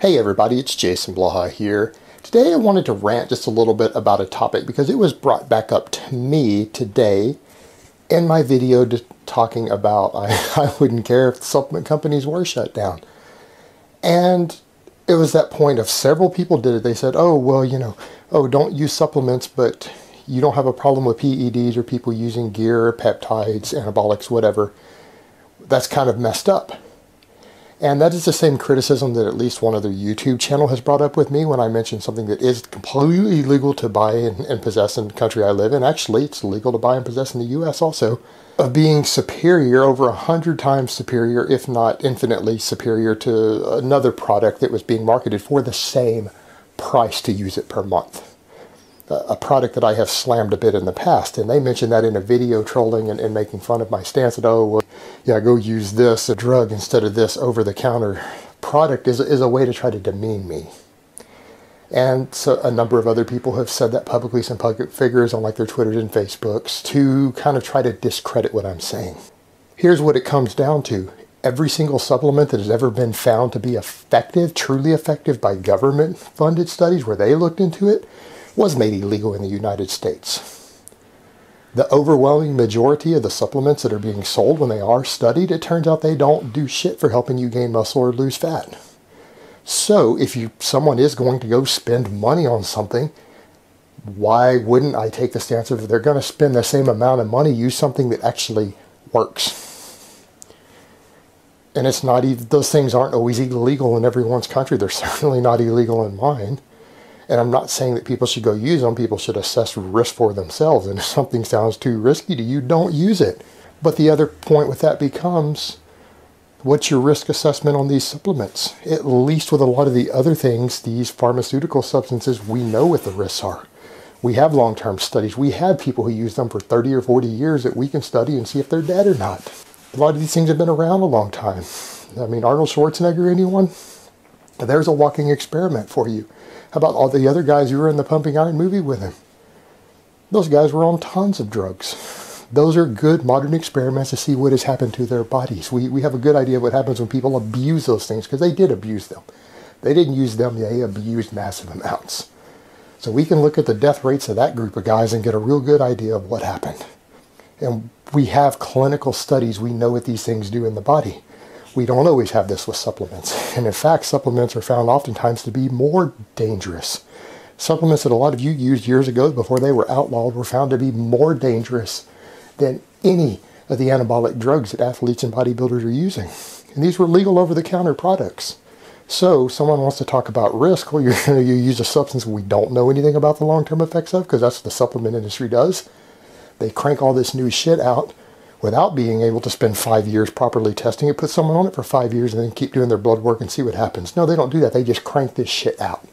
Hey everybody, it's Jason Blaha here. Today I wanted to rant just a little bit about a topic because it was brought back up to me today in my video talking about I wouldn't care if the supplement companies were shut down. And it was that point of several people did it. They said, oh, well, don't use supplements, but you don't have a problem with PEDs or people using gear, peptides, anabolics, whatever. That's kind of messed up. And that is the same criticism that at least one other YouTube channel has brought up with me when I mentioned something that is completely legal to buy and possess in the country I live in. Actually, it's legal to buy and possess in the US also, of being superior, over 100 times superior, if not infinitely superior to another product that was being marketed for the same price to use it per month. A product that I have slammed a bit in the past, and they mentioned that in a video trolling and making fun of my stance that, oh, well, yeah, go use this, a drug, instead of this over-the-counter product is a way to try to demean me. And so a number of other people have said that publicly, some public figures on like their Twitters and Facebooks, to kind of try to discredit what I'm saying. Here's what it comes down to. Every single supplement that has ever been found to be effective, truly effective by government-funded studies where they looked into it, was made illegal in the United States. The overwhelming majority of the supplements that are being sold when they are studied, it turns out they don't do shit for helping you gain muscle or lose fat. So if someone is going to go spend money on something, why wouldn't I take the stance of if they're going to spend the same amount of money, use something that actually works? And it's not even, those things aren't always illegal in everyone's country. They're certainly not illegal in mine. And I'm not saying that people should go use them. People should assess risk for themselves. And if something sounds too risky to you, don't use it. But the other point with that becomes, what's your risk assessment on these supplements? At least with a lot of the other things, these pharmaceutical substances, we know what the risks are. We have long-term studies. We have people who use them for 30 or 40 years that we can study and see if they're dead or not. A lot of these things have been around a long time. I mean, Arnold Schwarzenegger, anyone? There's a walking experiment for you. How about all the other guys who were in the Pumping Iron movie with him? Those guys were on tons of drugs. Those are good modern experiments to see what has happened to their bodies. We have a good idea of what happens when people abuse those things, because they did abuse them. They didn't use them, they abused massive amounts. So we can look at the death rates of that group of guys and get a real good idea of what happened. And we have clinical studies. We know what these things do in the body. We don't always have this with supplements. And in fact, supplements are found oftentimes to be more dangerous. Supplements that a lot of you used years ago before they were outlawed were found to be more dangerous than any of the anabolic drugs that athletes and bodybuilders are using. And these were legal over-the-counter products. So someone wants to talk about risk. Well, you use a substance we don't know anything about the long-term effects of, because that's what the supplement industry does. They crank all this new shit out without being able to spend 5 years properly testing it, put someone on it for 5 years and then keep doing their blood work and see what happens. No, they don't do that. They just crank this shit out.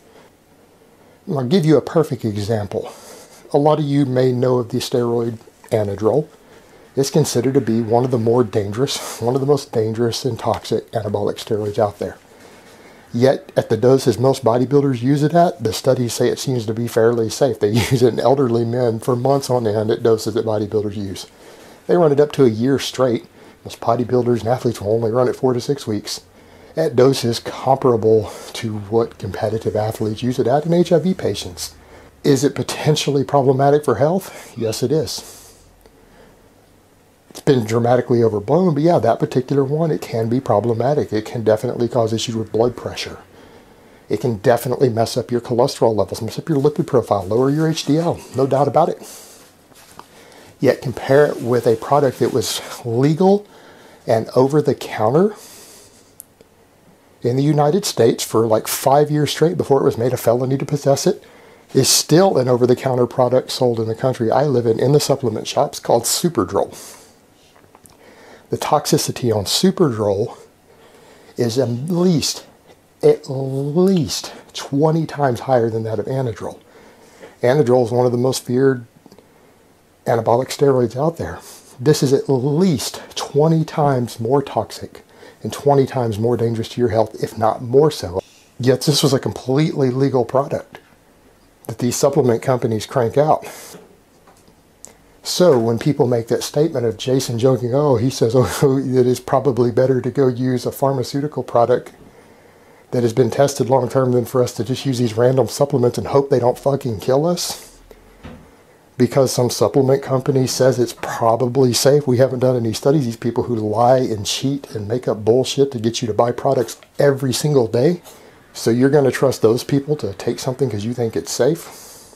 I'll give you a perfect example. A lot of you may know of the steroid anadrol. It's considered to be one of the more dangerous, one of the most dangerous and toxic anabolic steroids out there. Yet, at the doses most bodybuilders use it at, the studies say it seems to be fairly safe. They use it in elderly men for months on end at doses that bodybuilders use. They run it up to a year straight. Most bodybuilders and athletes will only run it 4 to 6 weeks at doses comparable to what competitive athletes use it at in HIV patients. Is it potentially problematic for health? Yes, it is. It's been dramatically overblown, but yeah, that particular one, it can be problematic. It can definitely cause issues with blood pressure. It can definitely mess up your cholesterol levels, mess up your lipid profile, lower your HDL, no doubt about it. Yet compare it with a product that was legal and over-the-counter in the United States for like 5 years straight before it was made a felony to possess it, is still an over-the-counter product sold in the country I live in the supplement shops, called Superdrol. The toxicity on Superdrol is at least 20 times higher than that of anadrol. Anadrol is one of the most feared anabolic steroids out there. This is at least 20 times more toxic and 20 times more dangerous to your health, if not more so. Yet this was a completely legal product that these supplement companies crank out. So when people make that statement of Jason joking, oh, he says, oh, it is probably better to go use a pharmaceutical product that has been tested long term than for us to just use these random supplements and hope they don't fucking kill us? Because some supplement company says it's probably safe. We haven't done any studies. These people who lie and cheat and make up bullshit to get you to buy products every single day. So you're going to trust those people to take something because you think it's safe?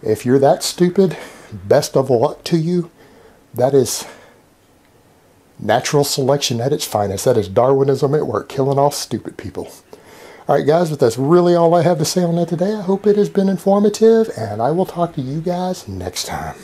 If you're that stupid, best of luck to you. That is natural selection at its finest. That is Darwinism at work, killing off stupid people. Alright guys, but that's really all I have to say on that today. I hope it has been informative, and I will talk to you guys next time.